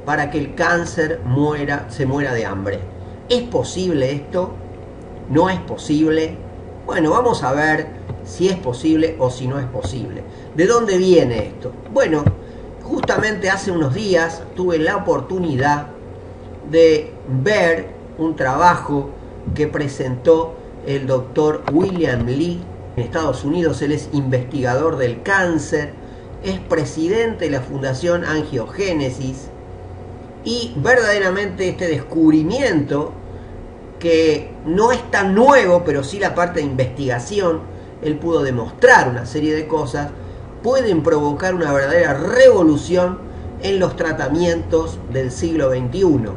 para que el cáncer se muera de hambre. ¿Es posible esto? ¿No es posible? Bueno, vamos a ver si es posible o si no es posible. ¿De dónde viene esto? Bueno, justamente hace unos días tuve la oportunidad de ver un trabajo que presentó el doctor William Li en Estados Unidos. Él es investigador del cáncer, es presidente de la Fundación Angiogénesis, y verdaderamente este descubrimiento, que no es tan nuevo, pero sí la parte de investigación, él pudo demostrar una serie de cosas, pueden provocar una verdadera revolución en los tratamientos del siglo XXI.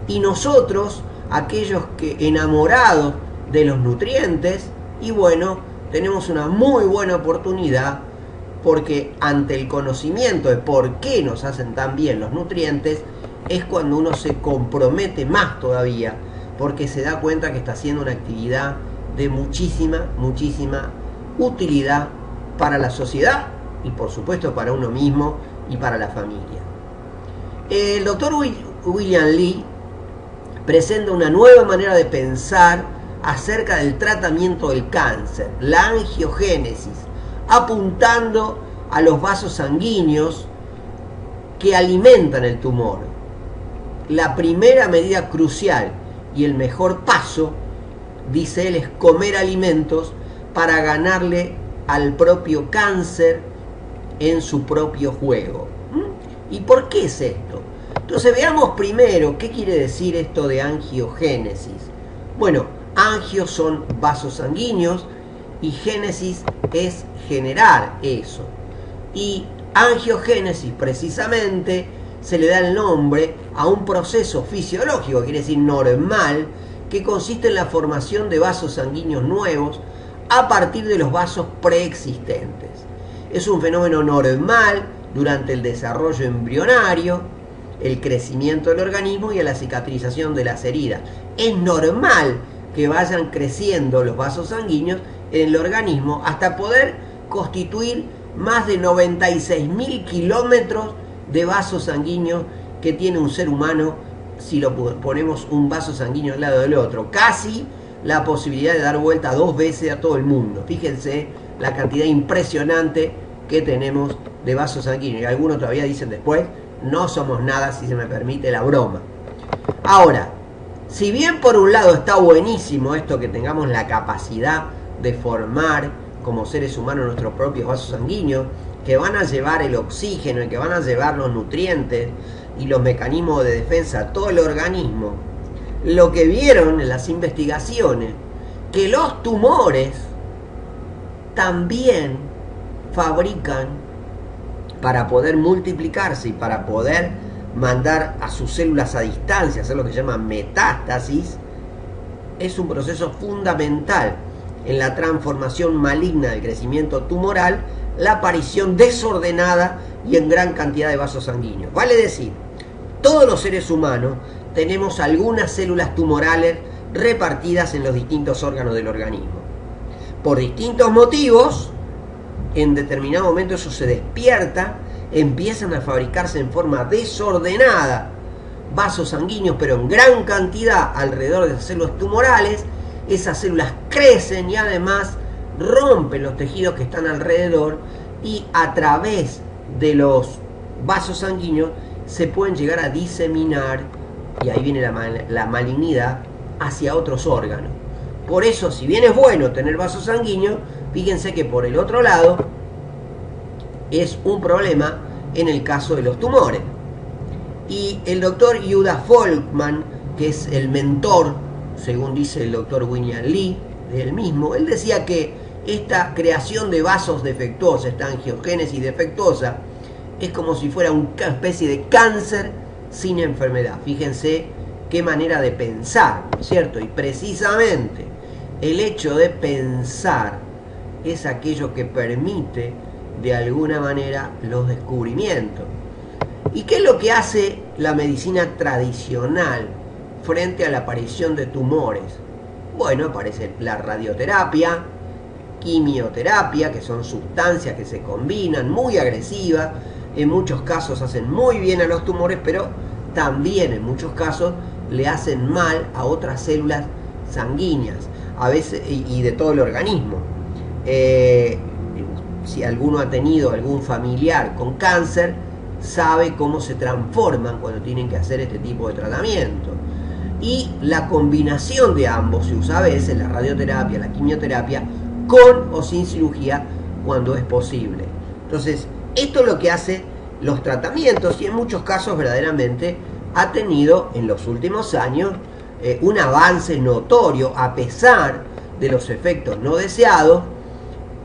Y nosotros, aquellos que enamorados de los nutrientes, y bueno, tenemos una muy buena oportunidad, porque ante el conocimiento de por qué nos hacen tan bien los nutrientes, es cuando uno se compromete más todavía, porque se da cuenta que está haciendo una actividad de muchísima utilidad para la sociedad y por supuesto para uno mismo y para la familia. El doctor William Li presenta una nueva manera de pensar acerca del tratamiento del cáncer, la angiogénesis, apuntando a los vasos sanguíneos que alimentan el tumor. La primera medida crucial y el mejor paso, dice él, es comer alimentos para ganarle al propio cáncer en su propio juego. ¿Y por qué es esto? Entonces veamos primero qué quiere decir esto de angiogénesis. Bueno, angios son vasos sanguíneos y génesis es generar eso. Y angiogénesis precisamente se le da el nombre a un proceso fisiológico, quiere decir normal, que consiste en la formación de vasos sanguíneos nuevos a partir de los vasos preexistentes. Es un fenómeno normal durante el desarrollo embrionario, el crecimiento del organismo y la cicatrización de las heridas. Es normal que vayan creciendo los vasos sanguíneos en el organismo hasta poder constituir más de 96.000 kilómetros de vasos sanguíneos que tiene un ser humano si lo ponemos un vaso sanguíneo al lado del otro. Casi la posibilidad de dar vuelta 2 veces a todo el mundo. Fíjense la cantidad impresionante que tenemos de vasos sanguíneos. Y algunos todavía dicen después, no somos nada, si se me permite la broma. Ahora, si bien por un lado está buenísimo esto que tengamos la capacidad de formar como seres humanos nuestros propios vasos sanguíneos, que van a llevar el oxígeno y que van a llevar los nutrientes y los mecanismos de defensa a todo el organismo, lo que vieron en las investigaciones, que los tumores también fabrican, para poder multiplicarse y para poder mandar a sus células a distancia, hacer lo que se llama metástasis, es un proceso fundamental en la transformación maligna del crecimiento tumoral, la aparición desordenada y en gran cantidad de vasos sanguíneos. Vale decir, todos los seres humanos tenemos algunas células tumorales repartidas en los distintos órganos del organismo. Por distintos motivos, en determinado momento eso se despierta, empiezan a fabricarse en forma desordenada vasos sanguíneos, pero en gran cantidad alrededor de las células tumorales. Esas células crecen y además rompen los tejidos que están alrededor, y a través de los vasos sanguíneos se pueden llegar a diseminar, y ahí viene la malignidad, hacia otros órganos. Por eso, si bien es bueno tener vasos sanguíneos, fíjense que por el otro lado es un problema en el caso de los tumores. Y el doctor Yehuda Folkman, que es el mentor, según dice el doctor William Li, él mismo, él decía que esta creación de vasos defectuosos, esta angiogénesis defectuosa, es como si fuera una especie de cáncer sin enfermedad. Fíjense qué manera de pensar, ¿no es cierto? Y precisamente el hecho de pensar es aquello que permite de alguna manera los descubrimientos. ¿Y qué es lo que hace la medicina tradicional frente a la aparición de tumores? Bueno, aparece la radioterapia, quimioterapia, que son sustancias que se combinan, muy agresivas, en muchos casos hacen muy bien a los tumores, pero también en muchos casos le hacen mal a otras células sanguíneas, a veces, y de todo el organismo. Si alguno ha tenido algún familiar con cáncer, sabe cómo se transforman cuando tienen que hacer este tipo de tratamiento. Y la combinación de ambos se usa a veces, la radioterapia, la quimioterapia, con o sin cirugía cuando es posible. Entonces, esto es lo que hace los tratamientos, y en muchos casos verdaderamente ha tenido en los últimos años un avance notorio a pesar de los efectos no deseados,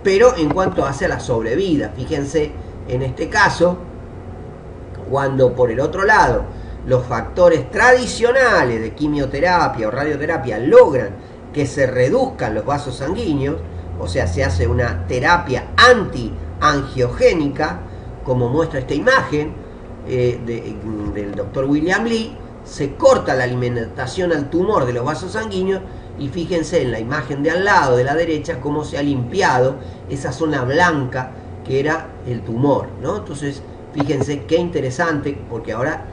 pero en cuanto hace a la sobrevida. Fíjense en este caso, cuando por el otro lado los factores tradicionales de quimioterapia o radioterapia logran que se reduzcan los vasos sanguíneos, o sea, se hace una terapia antiangiogénica, como muestra esta imagen del doctor William Li, se corta la alimentación al tumor de los vasos sanguíneos, y fíjense en la imagen de al lado, de la derecha, cómo se ha limpiado esa zona blanca que era el tumor, ¿no? Entonces, fíjense qué interesante, porque ahora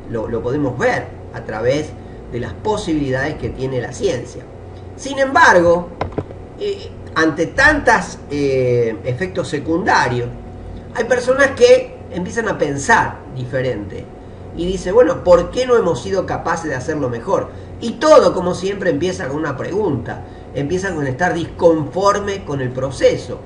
lo podemos ver a través de las posibilidades que tiene la ciencia. Sin embargo, ante tantos efectos secundarios, hay personas que empiezan a pensar diferente y dicen, bueno, ¿por qué no hemos sido capaces de hacerlo mejor? Y todo, como siempre, empieza con una pregunta, empieza con estar disconforme con el proceso.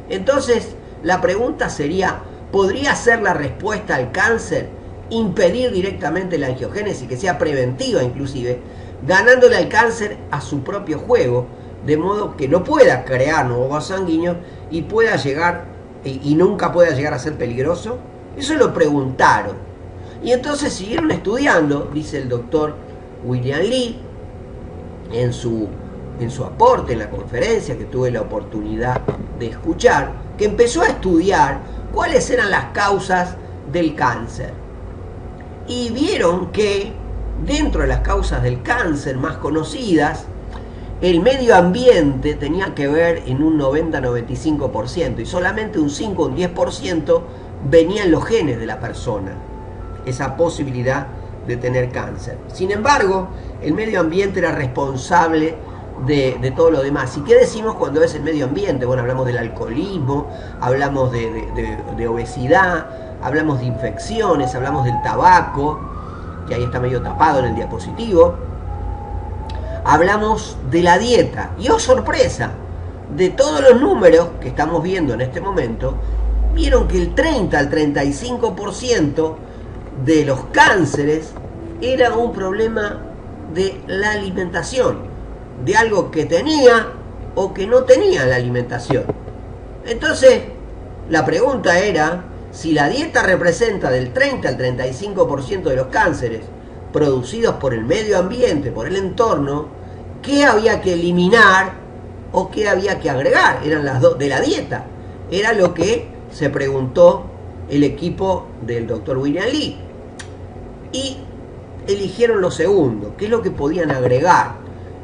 Entonces, la pregunta sería, ¿podría ser la respuesta al cáncer impedir directamente la angiogénesis, que sea preventiva inclusive, ganándole al cáncer a su propio juego, de modo que no pueda crear nuevos vasos sanguíneos y pueda llegar y nunca pueda llegar a ser peligroso? Eso lo preguntaron. Y entonces siguieron estudiando, dice el doctor William Li, en su aporte en la conferencia que tuve la oportunidad de escuchar, que empezó a estudiar cuáles eran las causas del cáncer. Y vieron que dentro de las causas del cáncer más conocidas, el medio ambiente tenía que ver en un 90-95%, y solamente un 5 o un 10% venían los genes de la persona, esa posibilidad de tener cáncer. Sin embargo, el medio ambiente era responsable de todo lo demás. ¿Y qué decimos cuando es el medio ambiente? Bueno, hablamos del alcoholismo, hablamos de obesidad, hablamos de infecciones, hablamos del tabaco, que ahí está medio tapado en el diapositivo. Hablamos de la dieta. Y oh sorpresa, de todos los números que estamos viendo en este momento, vieron que el 30 al 35% de los cánceres era un problema de la alimentación, de algo que tenía o que no tenía la alimentación. Entonces, la pregunta era, si la dieta representa del 30 al 35% de los cánceres producidos por el medio ambiente, por el entorno, ¿qué había que eliminar o qué había que agregar? Eran las dos de la dieta. Era lo que se preguntó el equipo del doctor William Li. Y eligieron lo segundo, qué es lo que podían agregar.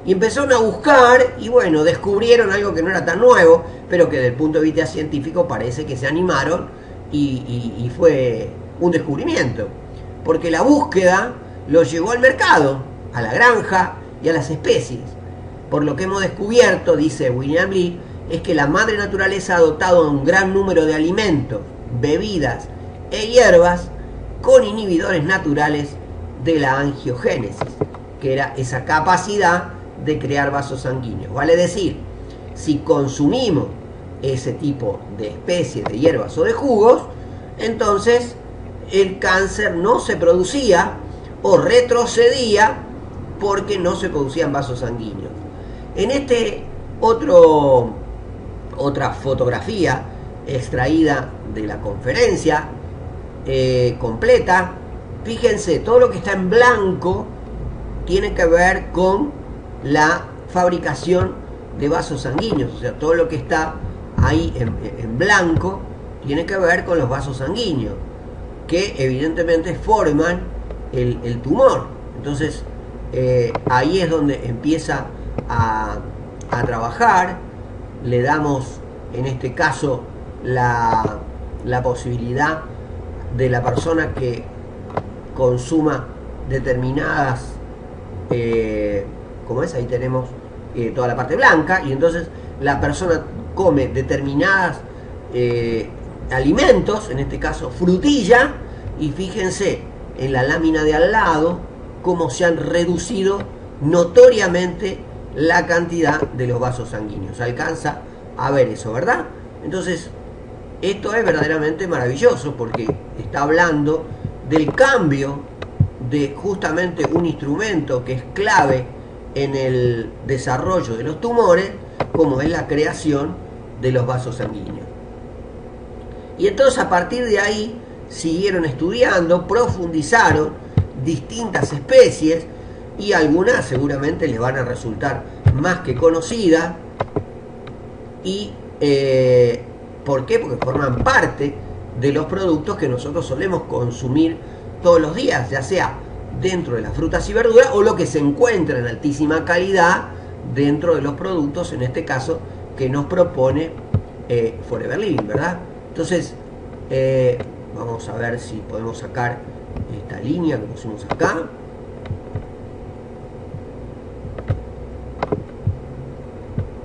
Y empezaron a buscar y bueno, descubrieron algo que no era tan nuevo, pero que desde el punto de vista científico parece que se animaron y fue un descubrimiento. Porque la búsqueda los llevó al mercado, a la granja y a las especies. Por lo que hemos descubierto, dice William Li, es que la madre naturaleza ha dotado un gran número de alimentos, bebidas e hierbas con inhibidores naturales de la angiogénesis, que era esa capacidad de crear vasos sanguíneos. Vale decir, si consumimos ese tipo de especies de hierbas o de jugos, entonces el cáncer no se producía o retrocedía porque no se producían vasos sanguíneos. En otra fotografía extraída de la conferencia completa, fíjense, todo lo que está en blanco tiene que ver con la fabricación de vasos sanguíneos, o sea, todo lo que está ahí en blanco tiene que ver con los vasos sanguíneos, que evidentemente forman el tumor. Entonces, ahí es donde empieza a trabajar. Le damos, en este caso, la posibilidad de la persona que consuma determinadas, como es, ahí tenemos toda la parte blanca, y entonces la persona come determinadas alimentos, en este caso frutilla, y fíjense en la lámina de al lado cómo se han reducido notoriamente la cantidad de los vasos sanguíneos. Alcanza a ver eso, ¿verdad? Entonces, esto es verdaderamente maravilloso porque está hablando del cambio de justamente un instrumento que es clave en el desarrollo de los tumores, como es la creación de los vasos sanguíneos. Y entonces a partir de ahí siguieron estudiando, profundizaron distintas especies, y algunas seguramente les van a resultar más que conocidas. Y ¿por qué? Porque forman parte de los productos que nosotros solemos consumir todos los días, ya sea dentro de las frutas y verduras o lo que se encuentra en altísima calidad dentro de los productos, en este caso, que nos propone Forever Living, ¿verdad? Entonces, vamos a ver si podemos sacar esta línea que pusimos acá.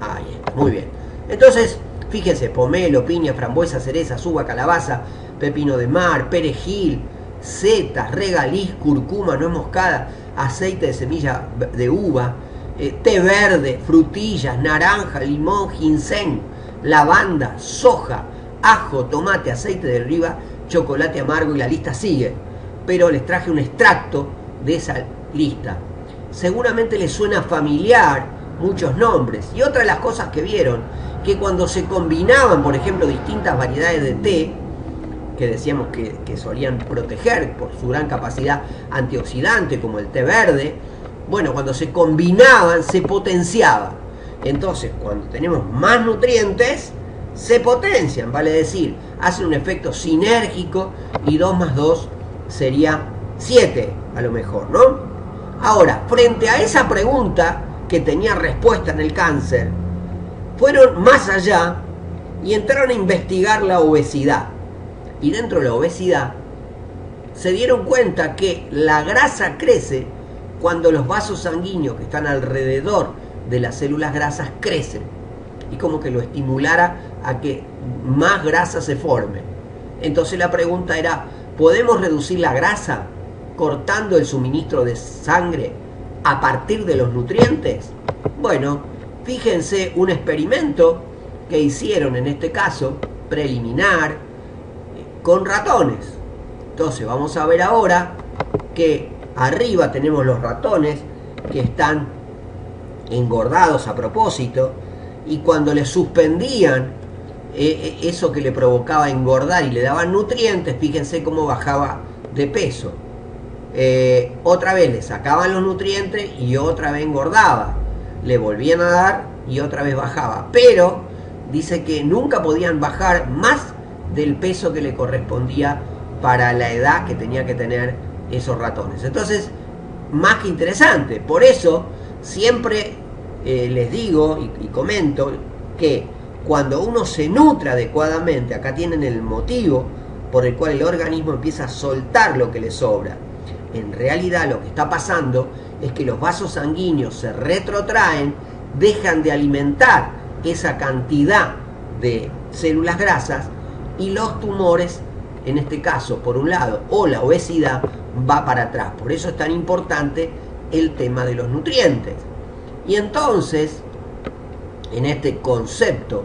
Ahí está, muy bien. Entonces, fíjense, pomelo, piña, frambuesa, cereza, uva, calabaza, pepino de mar, perejil, setas, regaliz, curcuma, nuez moscada, aceite de semilla de uva, té verde, frutillas, naranja, limón, ginseng, lavanda, soja, ajo, tomate, aceite de oliva, chocolate amargo, y la lista sigue. Pero les traje un extracto de esa lista. Seguramente les suena familiar muchos nombres. Y otra de las cosas que vieron, que cuando se combinaban, por ejemplo, distintas variedades de té, que decíamos que solían proteger por su gran capacidad antioxidante, como el té verde, bueno, cuando se combinaban se potenciaba. Entonces, cuando tenemos más nutrientes, se potencian, vale decir, hacen un efecto sinérgico, y 2 más 2 sería 7, a lo mejor, ¿no? Ahora, frente a esa pregunta que tenía respuesta en el cáncer, fueron más allá y entraron a investigar la obesidad. Y dentro de la obesidad se dieron cuenta que la grasa crece cuando los vasos sanguíneos que están alrededor de las células grasas crecen, y como que lo estimulara a que más grasa se forme. Entonces la pregunta era, ¿podemos reducir la grasa cortando el suministro de sangre a partir de los nutrientes? Bueno, fíjense un experimento que hicieron, en este caso preliminar, con ratones. Entonces vamos a ver ahora que arriba tenemos los ratones que están engordados a propósito, y cuando les suspendían eso que le provocaba engordar y le daban nutrientes, fíjense cómo bajaba de peso. Otra vez le sacaban los nutrientes y otra vez engordaba, le volvían a dar y otra vez bajaba, pero dice que nunca podían bajar más del peso que le correspondía para la edad que tenía que tener esos ratones. Entonces, más que interesante. Por eso siempre les digo y comento que cuando uno se nutre adecuadamente, acá tienen el motivo por el cual el organismo empieza a soltar lo que le sobra. En realidad lo que está pasando es que los vasos sanguíneos se retrotraen, dejan de alimentar esa cantidad de células grasas, y los tumores, en este caso por un lado, o la obesidad, va para atrás. Por eso es tan importante el tema de los nutrientes. Y entonces, en este concepto,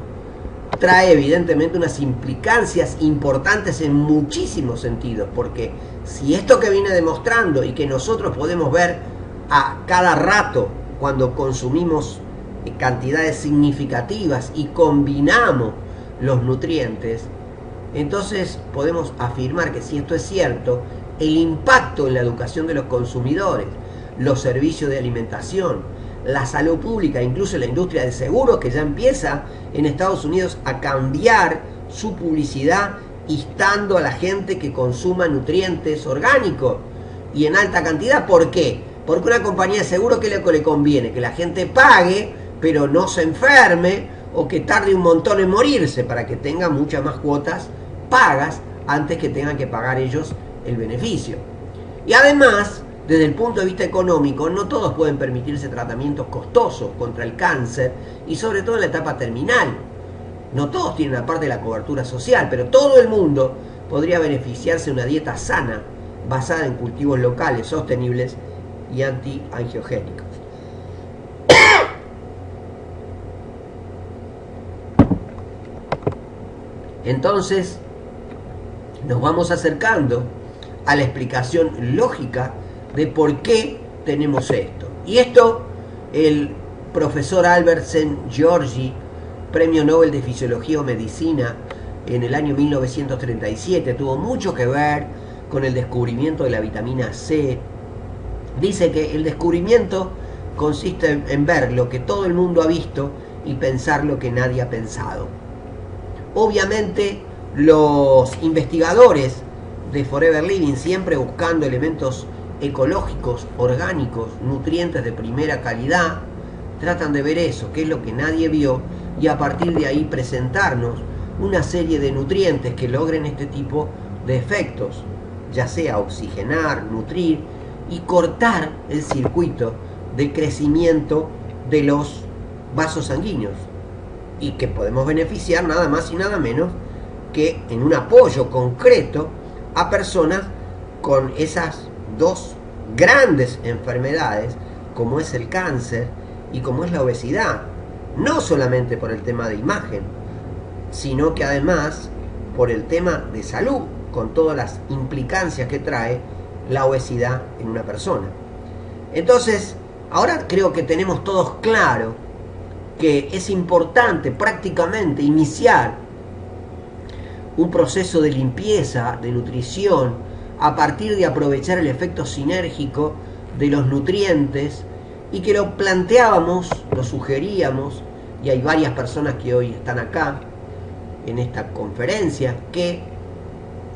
trae evidentemente unas implicancias importantes en muchísimos sentidos, porque si esto que viene demostrando y que nosotros podemos ver a cada rato cuando consumimos cantidades significativas y combinamos los nutrientes, entonces podemos afirmar que si esto es cierto, el impacto en la educación de los consumidores, los servicios de alimentación, la salud pública, incluso la industria de seguros, que ya empieza en Estados Unidos a cambiar su publicidad instando a la gente que consuma nutrientes orgánicos y en alta cantidad. ¿Por qué? Porque una compañía de seguros, ¿qué es lo que le conviene? Que la gente pague, pero no se enferme, o que tarde un montón en morirse, para que tenga muchas más cuotas pagas antes que tengan que pagar ellos el beneficio. Y además Desde el punto de vista económico, no todos pueden permitirse tratamientos costosos contra el cáncer y sobre todo en la etapa terminal. No todos tienen aparte la cobertura social, pero todo el mundo podría beneficiarse de una dieta sana basada en cultivos locales, sostenibles y antiangiogénicos. Entonces, nos vamos acercando a la explicación lógica de por qué tenemos esto. Y esto, el profesor Albert Szent-Györgyi, premio Nobel de Fisiología o Medicina en el año 1937, tuvo mucho que ver con el descubrimiento de la vitamina C. Dice que el descubrimiento consiste en ver lo que todo el mundo ha visto y pensar lo que nadie ha pensado. Obviamente, los investigadores de Forever Living, siempre buscando elementos ecológicos, orgánicos, nutrientes de primera calidad, tratan de ver eso, que es lo que nadie vio, y a partir de ahí presentarnos una serie de nutrientes que logren este tipo de efectos, ya sea oxigenar, nutrir y cortar el circuito de crecimiento de los vasos sanguíneos, y que podemos beneficiar nada más y nada menos que en un apoyo concreto a personas con esas dos grandes enfermedades, como es el cáncer y como es la obesidad, no solamente por el tema de imagen, sino que además por el tema de salud, con todas las implicancias que trae la obesidad en una persona. Entonces, ahora creo que tenemos todos claro que es importante prácticamente iniciar un proceso de limpieza, de nutrición, a partir de aprovechar el efecto sinérgico de los nutrientes, y que lo planteábamos, lo sugeríamos, y hay varias personas que hoy están acá en esta conferencia que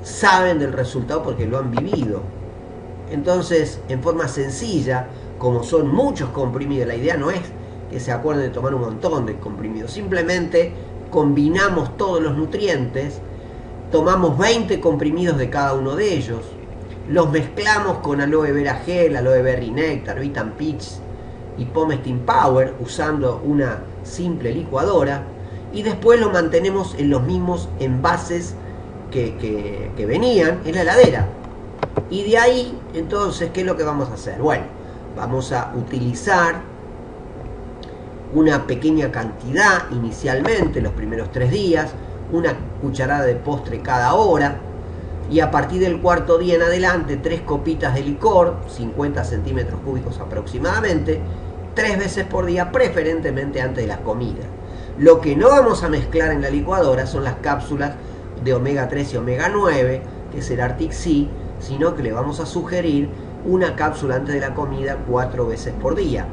saben del resultado porque lo han vivido. Entonces, en forma sencilla, como son muchos comprimidos, la idea no es que se acuerden de tomar un montón de comprimidos, simplemente combinamos todos los nutrientes, tomamos 20 comprimidos de cada uno de ellos, los mezclamos con aloe vera gel, aloe berry nectar, Vitam Peach y Pomestin Power usando una simple licuadora, y después lo mantenemos en los mismos envases que venían en la heladera. Y de ahí, entonces, ¿qué es lo que vamos a hacer? Bueno, vamos a utilizar una pequeña cantidad inicialmente, los primeros 3 días, una cucharada de postre cada hora, y a partir del cuarto día en adelante 3 copitas de licor, 50 centímetros cúbicos aproximadamente, 3 veces por día, preferentemente antes de la comida. Lo que no vamos a mezclar en la licuadora son las cápsulas de omega 3 y omega 9, que es el Arctic Sea, sino que le vamos a sugerir una cápsula antes de la comida 4 veces por día.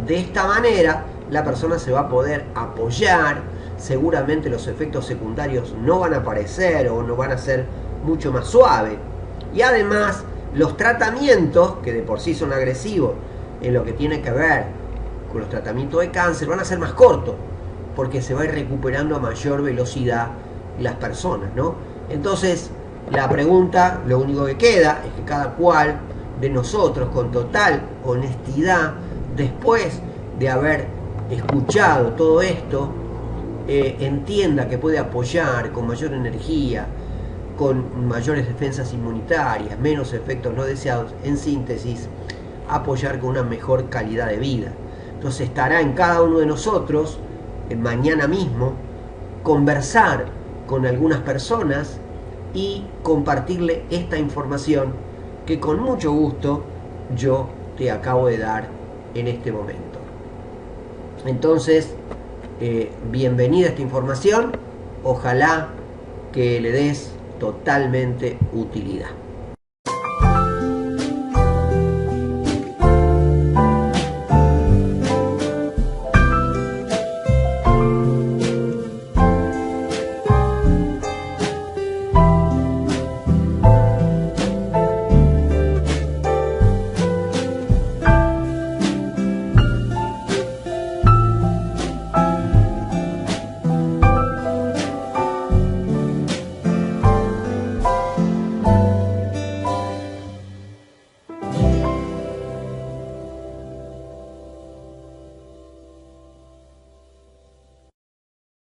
De esta manera la persona se va a poder apoyar, seguramente los efectos secundarios no van a aparecer o no van a ser mucho más suaves, y además los tratamientos, que de por sí son agresivos en lo que tiene que ver con los tratamientos de cáncer, van a ser más cortos, porque se va a ir recuperando a mayor velocidad las personas, ¿no? Entonces, la pregunta, lo único que queda es que cada cual de nosotros, con total honestidad, después de haber escuchado todo esto, entienda que puede apoyar con mayor energía, con mayores defensas inmunitarias, menos efectos no deseados, en síntesis, apoyar con una mejor calidad de vida. Entonces estará en cada uno de nosotros, mañana mismo, conversar con algunas personas y compartirle esta información que con mucho gusto yo te acabo de dar en este momento. Entonces, bienvenida a esta información, ojalá que le des totalmente utilidad.